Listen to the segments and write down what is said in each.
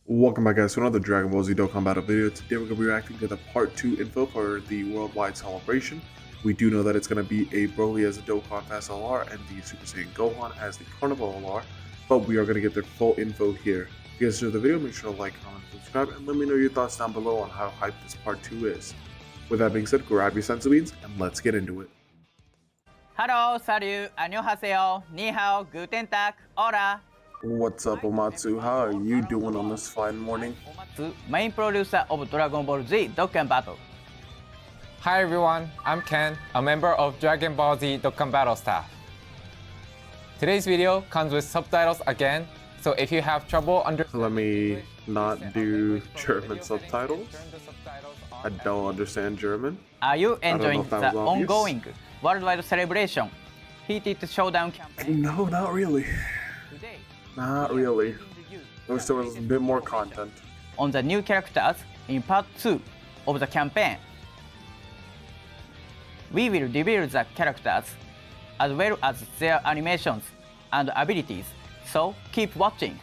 Welcome back guys to another Dragon Ball Z Dokkan Battle video. Today we're going to be reacting to the part 2 info for the worldwide celebration. We do know that it's going to be a Broly as a Dokkan Fast LR and the Super Saiyan Gohan as the Carnival LR, but we are going to get their full info here. If you guys enjoyed the video, make sure to like, comment, and subscribe, and let me know your thoughts down below on how hyped this part 2 is. With that being said, grab your senzu beans and let's get into it. Hello, salut, annyeonghaseyo, ni hao, guten tag, hola. What's up, Omatsu? How are you doing on this fine morning? Omatsu, main producer of Dragon Ball Z Dokkan Battle. Hi everyone, I'm Ken, a member of Dragon Ball Z Dokkan Battle staff. Today's video comes with subtitles again, so if you have trouble Let me not do German subtitles. I don't understand German. Are you enjoying the obvious. ongoing worldwide celebration? Heated showdown campaign. No, not really. Today, Not really. I wish there was a bit more content. on the new characters in part 2 of the campaign. We will reveal the characters as well as their animations and abilities, so keep watching.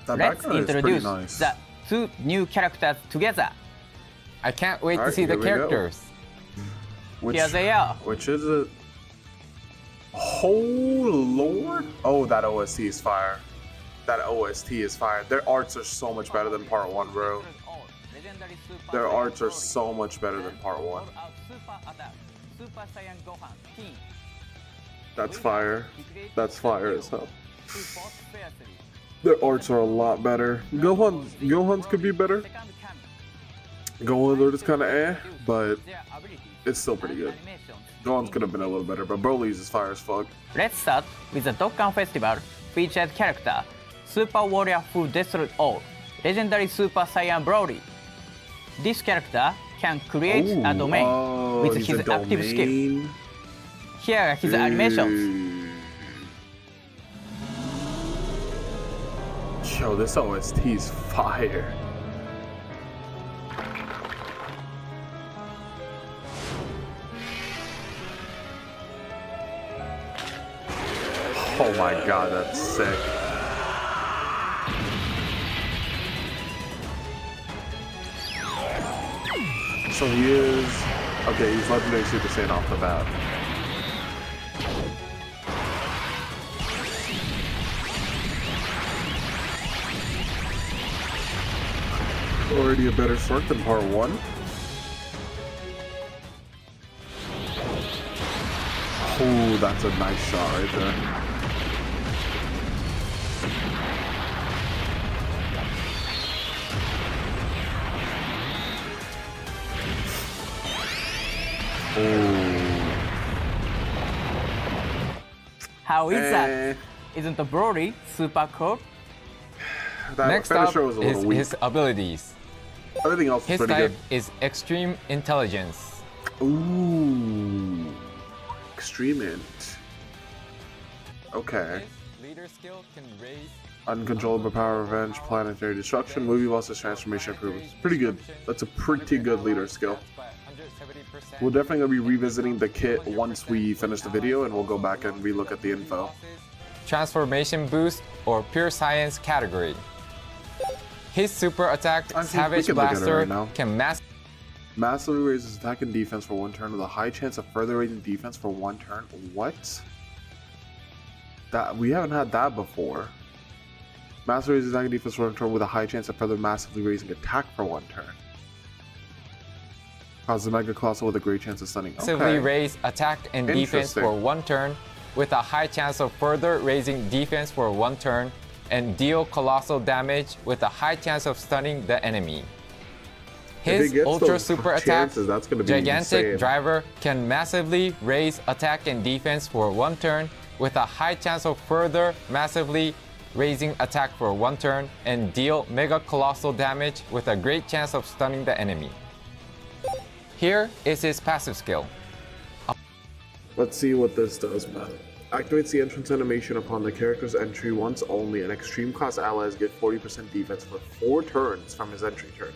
That Let's background is pretty introduce nice. the two new characters together. I can't wait to Alright, see the here we go. characters. Here they are. Which is it? Oh lord! Oh, that OST is fire. That OST is fire. Their arts are so much better than part 1, bro. Their arts are so much better than part 1. That's fire. That's fire as hell. Their arts are a lot better. Gohan's could be better. Gohan's are just kind of but it's still pretty good. Gohan's could have been a little better, but Broly's is fire as fuck. Let's start with the Dokkan Festival featured character, Super Warrior who destroyed all, legendary Super Saiyan Broly. This character can create a domain with he's his a active skill. domain. Here are his animations. Yo, this OST is fire. Oh my god, that's sick. So he is... Okay, he's legendary Super Saiyan off the bat. Already a better start than part 1. Oh, that's a nice shot right there. How is that? Isn't the Broly super cool? That Next up finisher was a little is weak. his abilities. Everything else is His pretty type good. is Extreme Intelligence. Ooh. Extreme int. Okay. His leader skill can raise Uncontrollable power, revenge, planetary destruction, movie bosses, transformation improvements. Pretty good. That's a pretty good leader skill. We're definitely going to be revisiting the kit once we finish the video, and we'll go back and relook at the info. Transformation Boost or Pure Science category. His super attack, I think we Savage can look at it Blaster, right now. can Massively raises attack and defense for 1 turn with a high chance of further raising defense for 1 turn. What? That we haven't had that before. Massively raises attack and defense for 1 turn with a high chance of further massively raising attack for 1 turn. Causes Mega Colossal with a great chance of stunning. massively Okay. raise attack and defense for Interesting. 1 turn with a high chance of further raising defense for 1 turn and deal colossal damage with a high chance of stunning the enemy. If it His gets Ultra those Super Attack, chances, that's gonna be Gigantic insane. Driver can massively raise attack and defense for 1 turn with a high chance of further massively raising attack for 1 turn and deal Mega Colossal damage with a great chance of stunning the enemy. Here is his passive skill. Let's see what this does, man. Activates the entrance animation upon the character's entry once only, and extreme class allies get 40% defense for 4 turns from his entry turn.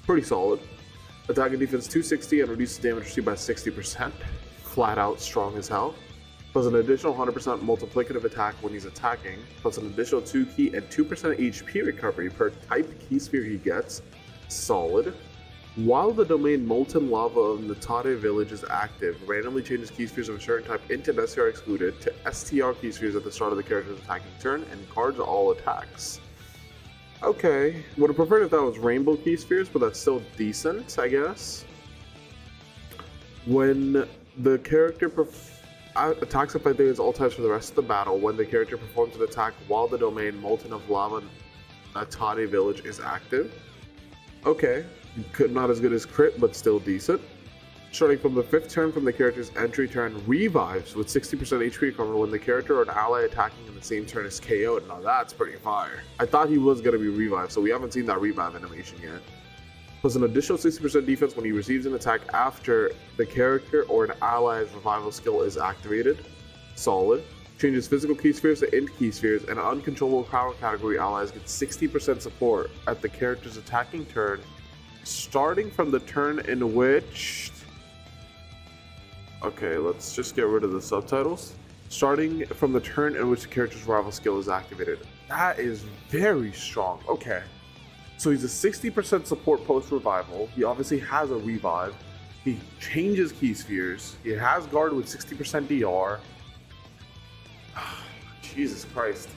Pretty solid. Attack and defense 260 and reduces damage received by 60%. Flat out strong as hell. plus an additional 100% multiplicative attack when he's attacking, plus an additional 2 key and 2% HP recovery per type key sphere he gets. Solid. While the domain Molten Lava of Natade Village is active, randomly changes key spheres of a certain type into STR excluded to STR key spheres at the start of the character's attacking turn and guards all attacks. Okay, would have preferred if that was rainbow key spheres, but that's still decent, I guess. When the character attacks and fight all types for the rest of the battle, when the character performs an attack while the domain Molten of Lava Natade Village is active. Okay, not as good as crit, but still decent. Starting from the 5th turn from the character's entry turn, revives with 60% HP recovery when the character or an ally attacking in the same turn is KO'd. Now that's pretty fire. I thought he was going to be revived, so we haven't seen that revive animation yet. Plus an additional 60% defense when he receives an attack after the character or an ally's revival skill is activated. Solid. Changes physical key spheres to int key spheres, and uncontrollable power category allies get 60% support at the character's attacking turn, starting from the turn in which... Okay, let's just get rid of the subtitles. Starting from the turn in which the character's rival skill is activated. That is very strong. Okay. So he's a 60% support post-revival. He obviously has a revive. He changes key spheres. He has guard with 60% DR. Jesus Christ.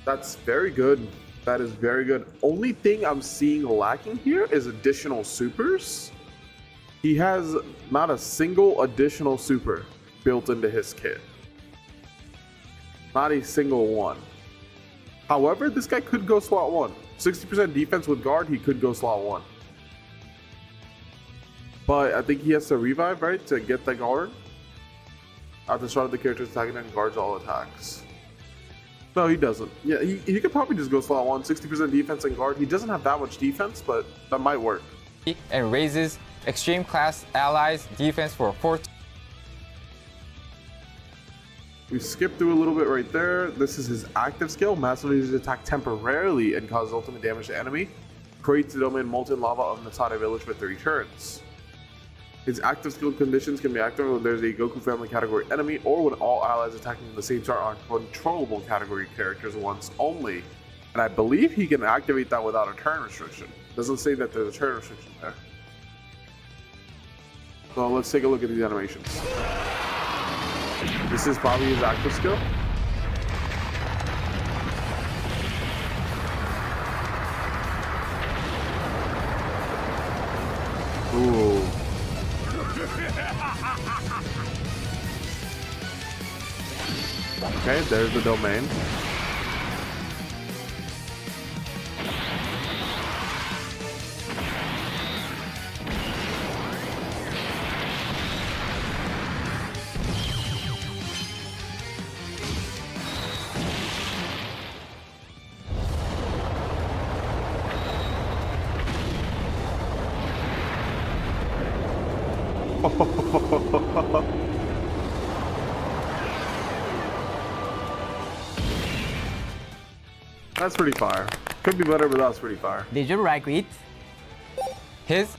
That's very good. That is very good. Only thing I'm seeing lacking here is additional supers. He has not a single additional super built into his kit. Not a single one. However, this guy could go slot 1. 60% defense with guard, he could go slot 1. But I think he has to revive, right, to get the guard. At the start of the character's attacking and guards all attacks. No, he doesn't. Yeah, he could probably just go slot 1, 60% defense and guard. He doesn't have that much defense, but that might work. And raises extreme class allies defense for 4. We skipped through a little bit right there. This is his active skill. Massively uses attack temporarily and causes ultimate damage to enemy. Creates the domain Molten Lava of Natade Village for 3 turns. His active skill conditions can be activated when there's a Goku family category enemy or when all allies attacking in the same turn are controllable category characters once only. And I believe he can activate that without a turn restriction. Doesn't say that there's a turn restriction there. So let's take a look at these animations. This is probably his active skill. Ooh. Okay, there's the domain. That's pretty fire. Could be better, but that's pretty fire. Did you like it? His?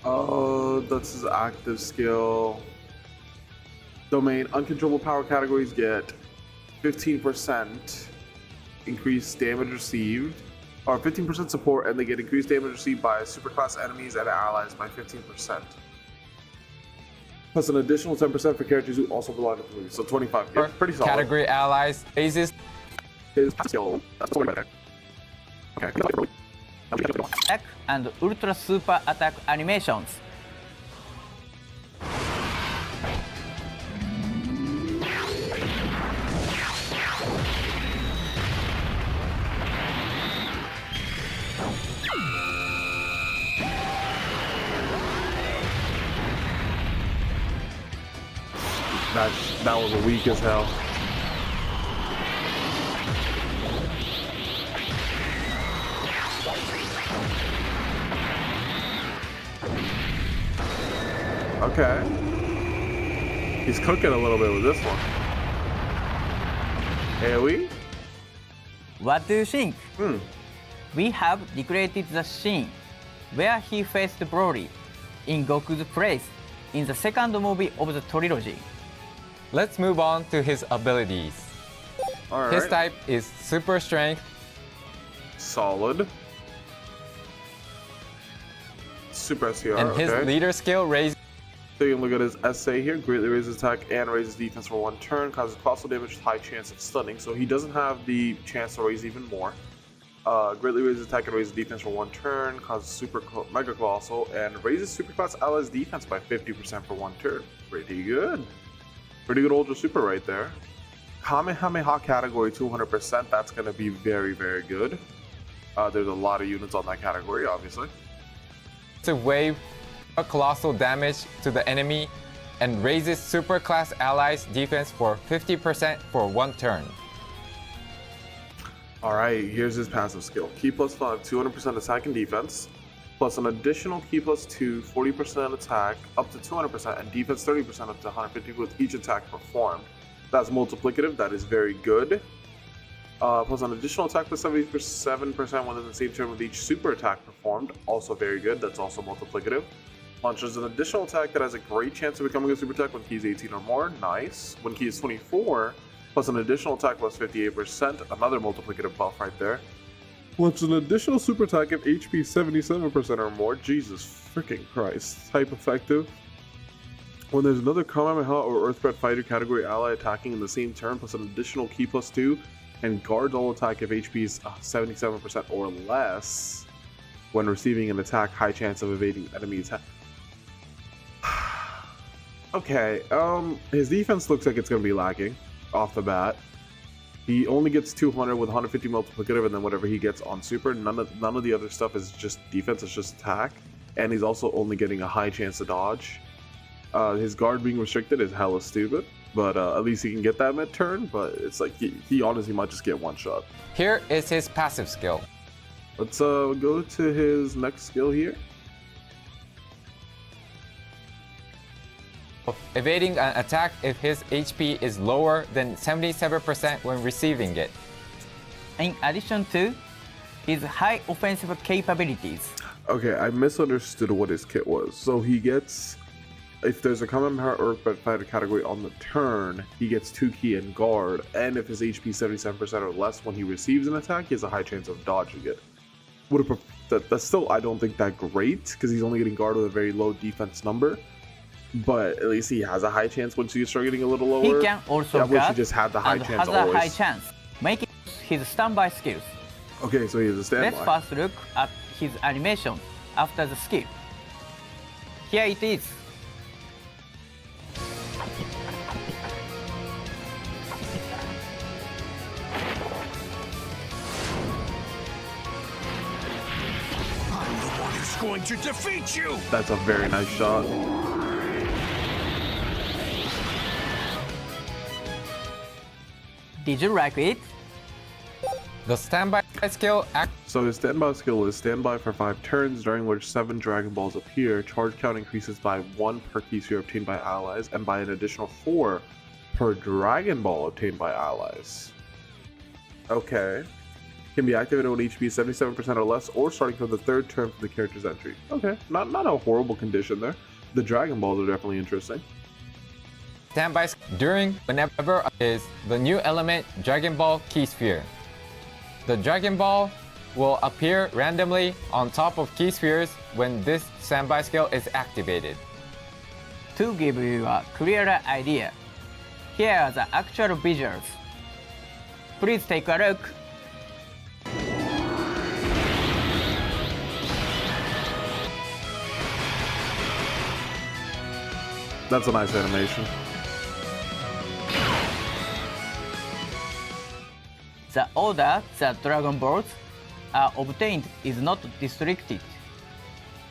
Oh, that's his active skill. Domain, uncontrollable power categories get 15% increased damage received, or 15% support, and they get increased damage received by superclass enemies and allies by 15%. Plus an additional 10% for characters who also belong to the movie. So 25. Yeah, pretty solid. Category allies bases. His skill. That's totally better. Okay. Attack and Ultra Super Attack animations. That was a weak as hell. Okay. He's cooking a little bit with this one. AoE? What do you think? We have recreated the scene where he faced Broly in Goku's place in the second movie of the trilogy. Let's move on to his abilities. All His right. type is Super Strength, Solid. Super SCR, and his okay. leader skill raises So you can look at his essay here. Greatly raises attack and raises defense for 1 turn. Causes colossal damage with high chance of stunning. So he doesn't have the chance to raise even more. Greatly raises attack and raises defense for 1 turn. Causes mega colossal and raises superclass allies defense by 50% for 1 turn. Pretty good. Pretty good ultra super right there. Kamehameha category 200%. That's going to be very, very good. There's a lot of units on that category, obviously. to wave colossal damage to the enemy and raises superclass allies defense for 50% for 1 turn. Alright, here's his passive skill. Key plus 5, 200% attack and defense, plus an additional key plus 2, 40% attack, up to 200%, and defense 30% up to 150 with each attack performed. That's multiplicative, that is very good. Plus an additional attack plus 77% within the same turn with each super attack performed, also very good, that's also multiplicative. Launches an additional attack that has a great chance of becoming a super attack when key is 18 or more, nice. When key is 24, plus an additional attack plus 58%, another multiplicative buff right there. Launches an additional super attack if HP 77% or more, Jesus freaking Christ, type effective. When there's another Kamehameha or Earthbred Fighter category ally attacking in the same turn, plus an additional key plus 2, and guards all attack if HP is 77% or less. When receiving an attack, high chance of evading enemy attack. Okay, his defense looks like it's going to be lacking off the bat. He only gets 200 with 150 multiplicative, and then whatever he gets on super. None of the other stuff is just defense, it's just attack. And he's also only getting a high chance to dodge. His guard being restricted is hella stupid, but at least he can get that mid-turn, but it's like he honestly might just get one shot. Here is his passive skill. Let's go to his next skill here. Evading an attack if his HP is lower than 77% when receiving it. In addition to his high offensive capabilities. Okay, I misunderstood what his kit was. So he gets, if there's a Kamehameha or Earthbred Fighter category on the turn, he gets 2 key and guard, and if his HP 77% or less when he receives an attack, he has a high chance of dodging it. That's still, I don't think that great, because he's only getting guard with a very low defense number. But at least he has a high chance once you start getting a little lower. He can also I wish he guard just had the high and chance has always. a high chance, making his standby skills. Okay, so he has a standby. Let's first look at his animation after the skill. Here it is. Going to defeat you! That's a very nice shot. Did you like it? The standby skill So his standby skill is standby for 5 turns, during which 7 Dragon Balls appear. Charge count increases by 1 per key sphere obtained by allies, and by an additional 4 per Dragon Ball obtained by allies. Okay. Can be activated when HP is 77% or less, or starting from the 3rd turn from the character's entry. Okay, not a horrible condition there. The Dragon Balls are definitely interesting. standby during whenever is the new element Dragon Ball Key Sphere. The Dragon Ball will appear randomly on top of key spheres when this standby skill is activated. To give you a clearer idea, here are the actual visuals. Please take a look. That's a nice animation. The order that Dragon Balls are obtained is not restricted,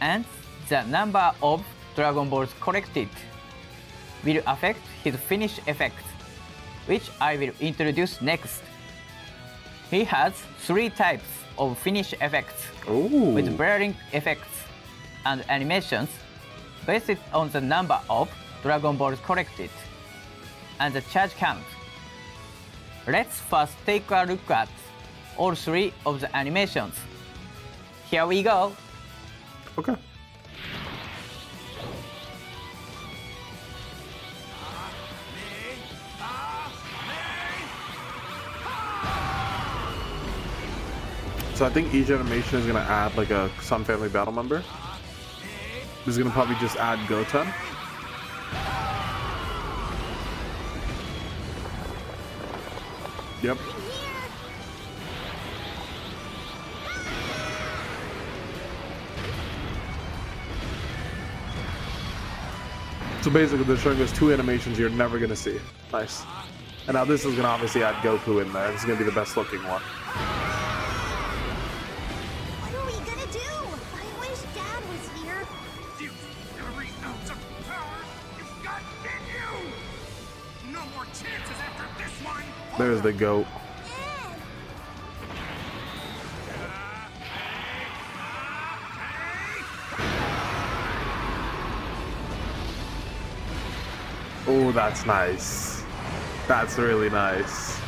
and the number of Dragon Balls collected will affect his finish effect, which I will introduce next. He has 3 types of finish effects Ooh. with varying effects and animations based on the number of Dragon Balls collected and the charge count. Let's first take a look at all 3 of the animations. Here we go. Okay. So I think each animation is gonna add like a Sun Family battle member. This is gonna probably just add Goten. Yep. So basically they're showing us two animations you're never gonna see. Nice. And now this is gonna obviously add Goku in there. This is gonna be the best looking one. What are we gonna do? I wish Dad was here. You every ounce of power you've got in you! No more chances after this one! There's the goat. Oh, that's nice. That's really nice.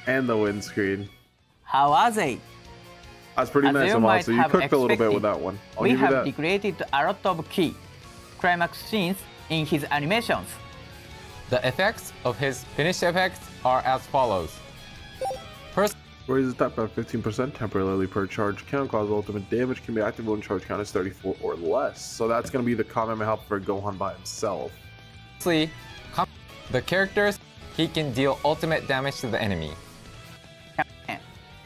And the windscreen. How are they? That's pretty As nice, you Amal. might So you have cooked a little bit expected, with that one. I'll We give you have that. recreated a lot of key climax scenes in his animations. The effects of his finished effects are as follows. First, Raises attack by 15% temporarily per charge count. Cause ultimate damage can be active when charge count is 34 or less. So that's going to be the Kamehameha for Gohan by himself. firstly, the characters, he can deal ultimate damage to the enemy.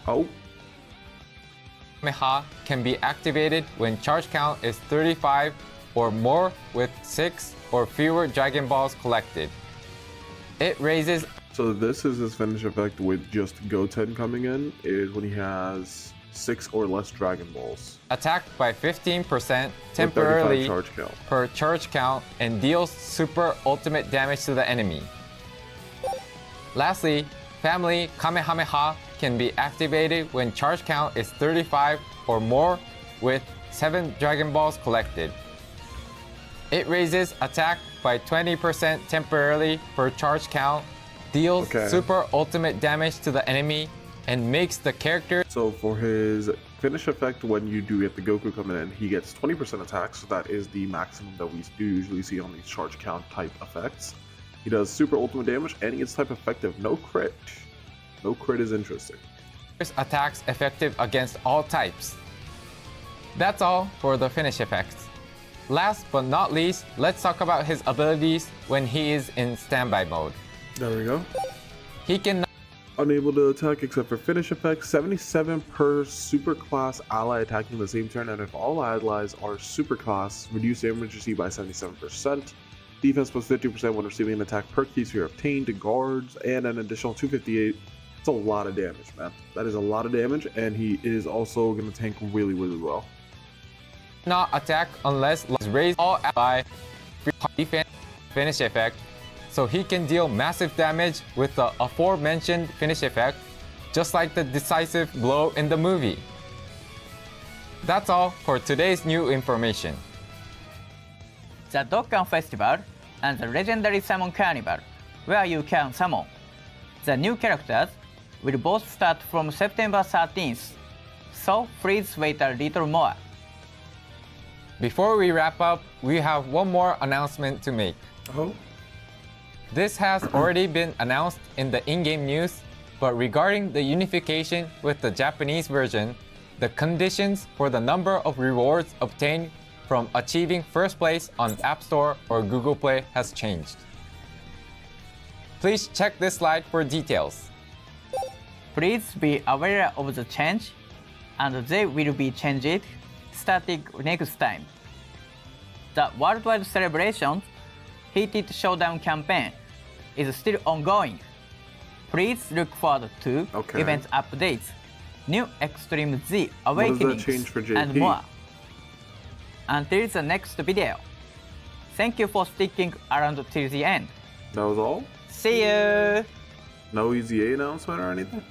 Oh, Kamehameha can be activated when charge count is 35 or more with 6 or fewer Dragon Balls collected. It raises so this is his finish effect with just Goten coming in, is when he has 6 or less Dragon Balls. attack by 15% With 35 temporarily charge count. per charge count and deals super ultimate damage to the enemy. Lastly, Family Kamehameha can be activated when charge count is 35 or more with 7 Dragon Balls collected. It raises attack by 20% temporarily per charge count, deals Okay. super ultimate damage to the enemy, and makes the character So for his finish effect, when you do get the Goku coming in, he gets 20% attack. So that is the maximum that we do usually see on these charge count type effects. He does super ultimate damage and he gets type effective. No crit. No crit is interesting. attacks effective against all types. That's all for the finish effects. Last but not least, let's talk about his abilities when he is in standby mode. There we go. He can Unable to attack except for finish effects. 77 per super class ally attacking the same turn, and if all allies are super class, reduce damage received by 77%. Defense plus 50% when receiving an attack per key sphere obtained to guards, and an additional 258. It's a lot of damage, man. That is a lot of damage, and he is also going to tank really, really well. not attack unless raised all ally defense finish effect, so he can deal massive damage with the aforementioned finish effect, just like the decisive blow in the movie. That's all for today's new information. The Dokkan Festival and the legendary Summon Carnival, where you can summon. The new characters will both start from September 13th, so please wait a little more. Before we wrap up, we have one more announcement to make. Oh. This has already been announced in the in-game news, but regarding the unification with the Japanese version, the conditions for the number of rewards obtained from achieving first place on App Store or Google Play has changed. Please check this slide for details. Please be aware of the change, and they will be changed starting next time. The worldwide celebration Heated Showdown campaign is still ongoing. Please look forward to Okay. event updates, new Extreme Z What does that awakenings, change for JP? and more. Until the next video, thank you for sticking around till the end. That was all? See you! No EZA announcement or anything?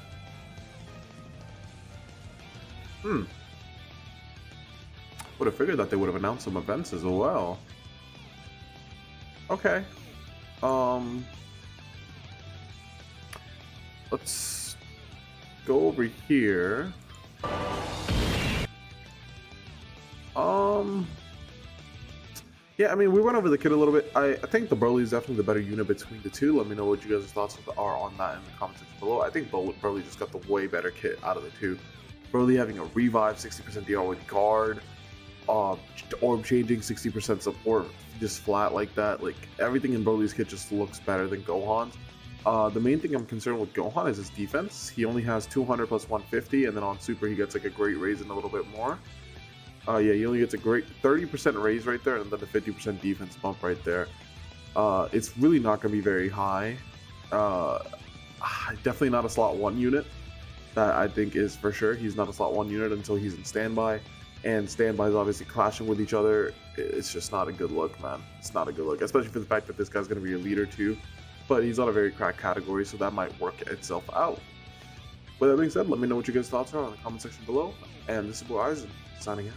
Would have figured that they would have announced some events as well. Okay. Let's go over here. Yeah, I mean, we went over the kit a little bit. I think the Broly is definitely the better unit between the two. Let me know what you guys' thoughts are on that in the comment section below. I think Broly just got the way better kit out of the two. Broly having a revive, 60% DR with guard, orb changing, 60% support, just flat like that. Like, everything in Broly's kit just looks better than Gohan's. The main thing I'm concerned with Gohan is his defense. He only has 200 plus 150, and then on Super he gets like a great raise and a little bit more. Yeah, he only gets a great 30% raise right there, and then the 50% defense bump right there. It's really not going to be very high. Definitely not a slot 1 unit. That I think is for sure. He's not a slot 1 unit until he's in standby. And standby is obviously clashing with each other. It's just not a good look, man. It's not a good look, especially for the fact that this guy's going to be your leader too. But he's on a very cracked category, so that might work itself out. With that being said, let me know what you guys' thoughts are in the comment section below. And this is boy Aizen, signing out.